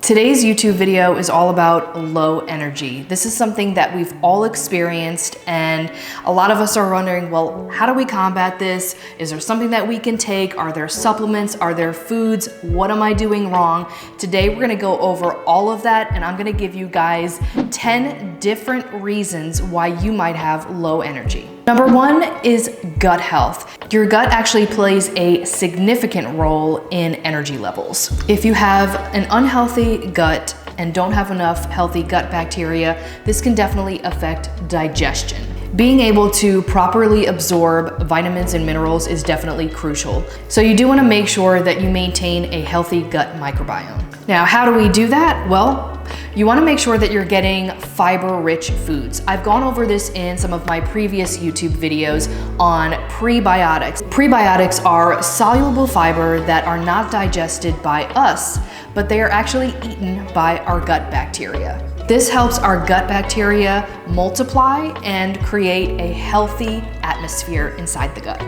Today's YouTube video is all about low energy. This is something that we've all experienced, and a lot of us are wondering, well, how do we combat this? Is there something that we can take? Are there supplements? Are there foods? What am I doing wrong? Today, we're gonna go over all of that, and I'm gonna give you guys 10 different reasons why you might have low energy. Number one is gut health. Your gut actually plays a significant role in energy levels. If you have an unhealthy gut and don't have enough healthy gut bacteria, this can definitely affect digestion. Being able to properly absorb vitamins and minerals is definitely crucial. So you do want to make sure that you maintain a healthy gut microbiome. Now, how do we do that? Well, you want to make sure that you're getting fiber-rich foods. I've gone over this in some of my previous YouTube videos on prebiotics. Prebiotics are soluble fiber that are not digested by us, but they are actually eaten by our gut bacteria. This helps our gut bacteria multiply and create a healthy atmosphere inside the gut.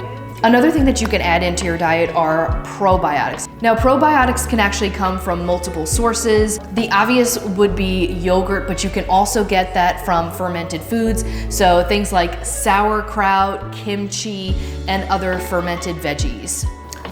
Another thing that you can add into your diet are probiotics. Now, probiotics can actually come from multiple sources. The obvious would be yogurt, but you can also get that from fermented foods. So things like sauerkraut, kimchi, and other fermented veggies.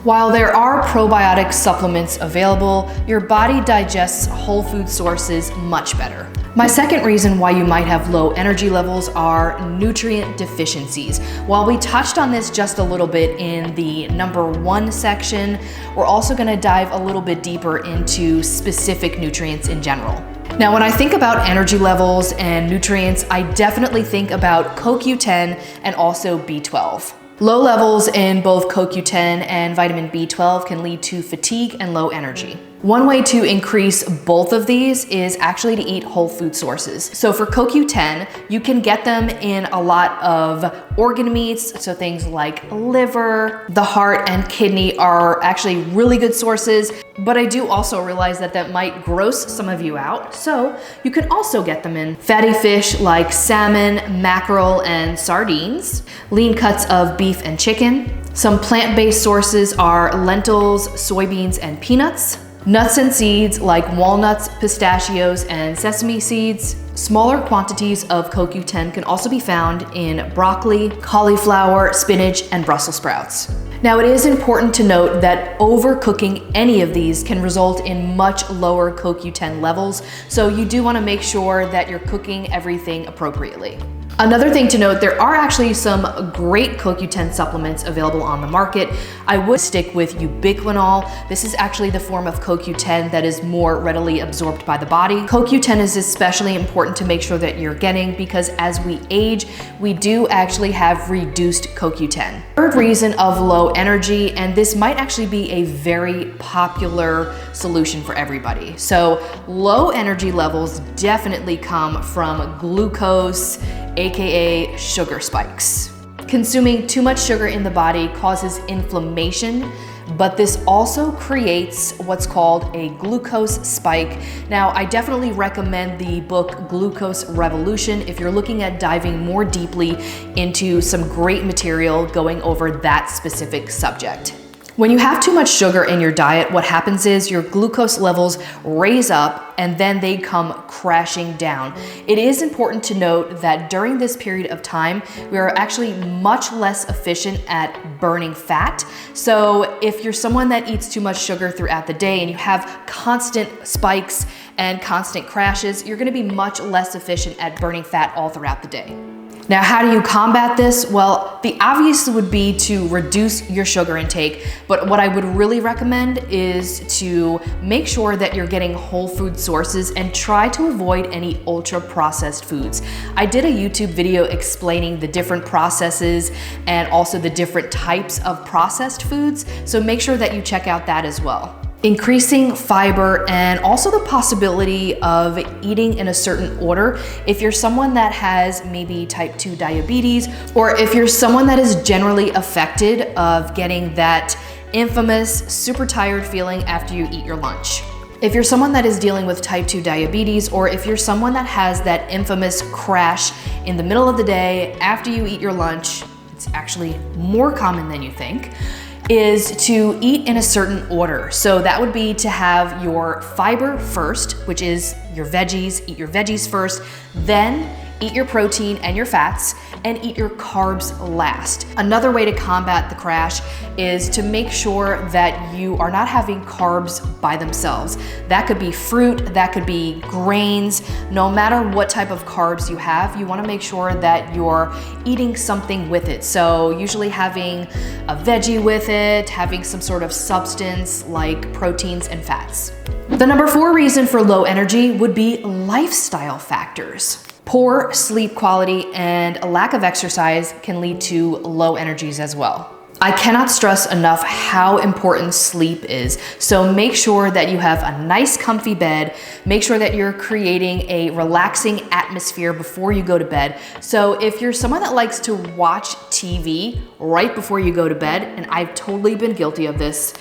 While there are probiotic supplements available, your body digests whole food sources much better. My second reason why you might have low energy levels are nutrient deficiencies. While we touched on this just a little bit in the number 1 section, we're also gonna dive a little bit deeper into specific nutrients in general. Now, when I think about energy levels and nutrients, I definitely think about CoQ10 and also B12. Low levels in both CoQ10 and vitamin B12 can lead to fatigue and low energy. One way to increase both of these is actually to eat whole food sources. So for CoQ10, you can get them in a lot of organ meats, so things like liver, the heart, and kidney are actually really good sources, but I do also realize that that might gross some of you out, so you can also get them in fatty fish like salmon, mackerel, and sardines, lean cuts of beef and chicken. Some plant-based sources are lentils, soybeans, and peanuts. Nuts and seeds like walnuts, pistachios, and sesame seeds. Smaller quantities of CoQ10 can also be found in broccoli, cauliflower, spinach, and Brussels sprouts. Now, it is important to note that overcooking any of these can result in much lower CoQ10 levels, so you do want to make sure that you're cooking everything appropriately. Another thing to note, there are actually some great CoQ10 supplements available on the market. I would stick with ubiquinol. This is actually the form of CoQ10 that is more readily absorbed by the body. CoQ10 is especially important to make sure that you're getting because as we age, we do actually have reduced CoQ10. Third reason of low energy, and this might actually be a very popular solution for everybody. So low energy levels definitely come from glucose, aka sugar spikes. Consuming too much sugar in the body causes inflammation, but this also creates what's called a glucose spike. Now, I definitely recommend the book Glucose Revolution if you're looking at diving more deeply into some great material going over that specific subject. When you have too much sugar in your diet, what happens is your glucose levels raise up and then they come crashing down. It is important to note that during this period of time, we are actually much less efficient at burning fat. So if you're someone that eats too much sugar throughout the day and you have constant spikes and constant crashes, you're gonna be much less efficient at burning fat all throughout the day. Now, how do you combat this? Well, the obvious would be to reduce your sugar intake, but what I would really recommend is to make sure that you're getting whole food sources and try to avoid any ultra processed foods. I did a YouTube video explaining the different processes and also the different types of processed foods, so make sure that you check out that as well. Increasing fiber and also the possibility of eating in a certain order. If you're someone that has maybe type 2 diabetes, or if you're someone that is generally affected of getting that infamous super tired feeling after you eat your lunch. If you're someone that is dealing with type 2 diabetes, or if you're someone that has that infamous crash in the middle of the day after you eat your lunch, it's actually more common than you think. is to eat in a certain order. So that would be to have your fiber first, which is your veggies, eat your veggies first, then eat your protein and your fats, and eat your carbs last. Another way to combat the crash is to make sure that you are not having carbs by themselves. That could be fruit, that could be grains. No matter what type of carbs you have, you wanna make sure that you're eating something with it. So usually having a veggie with it, having some sort of substance like proteins and fats. The number 4 reason for low energy would be lifestyle factors. Poor sleep quality and a lack of exercise can lead to low energies as well. I cannot stress enough how important sleep is. So make sure that you have a nice comfy bed. Make sure that you're creating a relaxing atmosphere before you go to bed. So if you're someone that likes to watch TV right before you go to bed, and I've totally been guilty of this,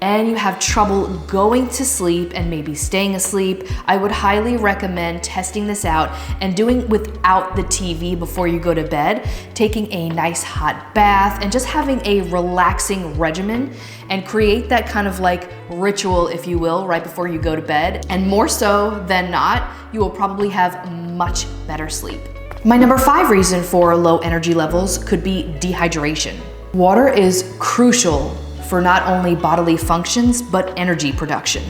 and you have trouble going to sleep and maybe staying asleep, I would highly recommend testing this out and doing without the TV before you go to bed, taking a nice hot bath and just having a relaxing regimen and create that kind of like ritual, if you will, right before you go to bed. And more so than not, you will probably have much better sleep. My number 5 reason for low energy levels could be dehydration. Water is crucial for not only bodily functions, but energy production.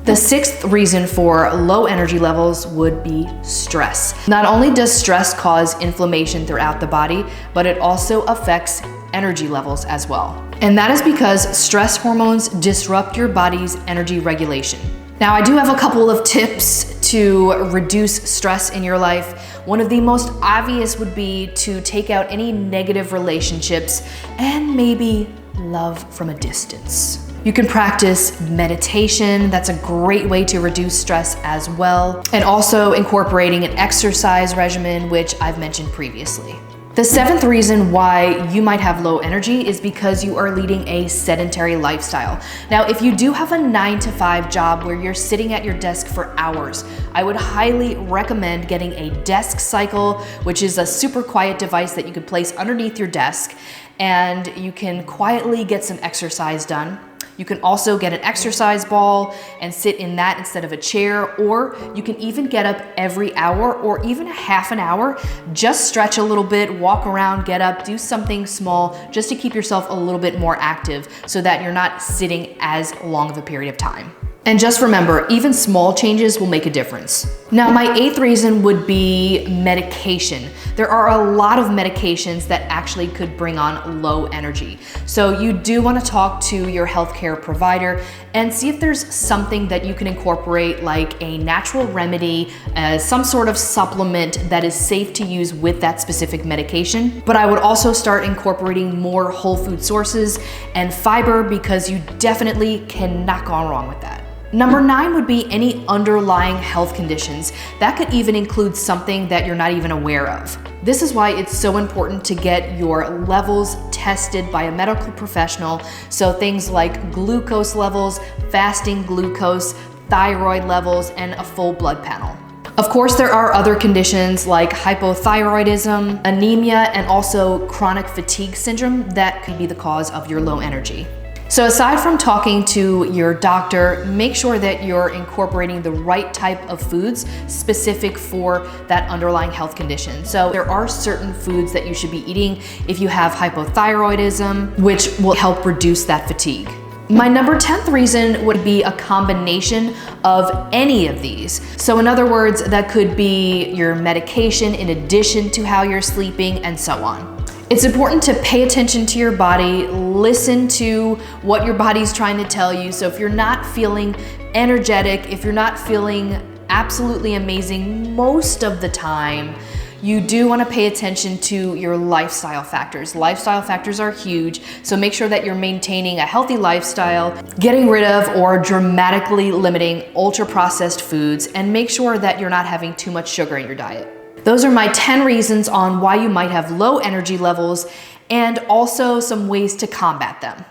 The 6th reason for low energy levels would be stress. Not only does stress cause inflammation throughout the body, but it also affects energy levels as well. And that is because stress hormones disrupt your body's energy regulation. Now, I do have a couple of tips to reduce stress in your life. One of the most obvious would be to take out any negative relationships and maybe love from a distance. You can practice meditation. That's a great way to reduce stress as well. And also incorporating an exercise regimen, which I've mentioned previously. The 7th reason why you might have low energy is because you are leading a sedentary lifestyle. Now, if you do have a 9-to-5 job where you're sitting at your desk for hours, I would highly recommend getting a desk cycle, which is a super quiet device that you could place underneath your desk, and you can quietly get some exercise done. You can also get an exercise ball and sit in that instead of a chair, or you can even get up every hour or even a half an hour, just stretch a little bit, walk around, get up, do something small just to keep yourself a little bit more active so that you're not sitting as long of a period of time. And just remember, even small changes will make a difference. Now, my 8th reason would be medication. There are a lot of medications that actually could bring on low energy. So you do want to talk to your healthcare provider and see if there's something that you can incorporate, like a natural remedy, some sort of supplement that is safe to use with that specific medication. But I would also start incorporating more whole food sources and fiber, because you definitely cannot go wrong with that. Number 9 would be any underlying health conditions. That could even include something that you're not even aware of. This is why it's so important to get your levels tested by a medical professional. So things like glucose levels, fasting glucose, thyroid levels, and a full blood panel. Of course, there are other conditions like hypothyroidism, anemia, and also chronic fatigue syndrome that could be the cause of your low energy. So aside from talking to your doctor, make sure that you're incorporating the right type of foods specific for that underlying health condition. So there are certain foods that you should be eating if you have hypothyroidism, which will help reduce that fatigue. My number 10th reason would be a combination of any of these. So in other words, that could be your medication in addition to how you're sleeping and so on. It's important to pay attention to your body, listen to what your body's trying to tell you. So if you're not feeling energetic, if you're not feeling absolutely amazing most of the time, you do want to pay attention to your lifestyle factors. Lifestyle factors are huge, so make sure that you're maintaining a healthy lifestyle, getting rid of or dramatically limiting ultra-processed foods, and make sure that you're not having too much sugar in your diet. Those are my 10 reasons on why you might have low energy levels, and also some ways to combat them.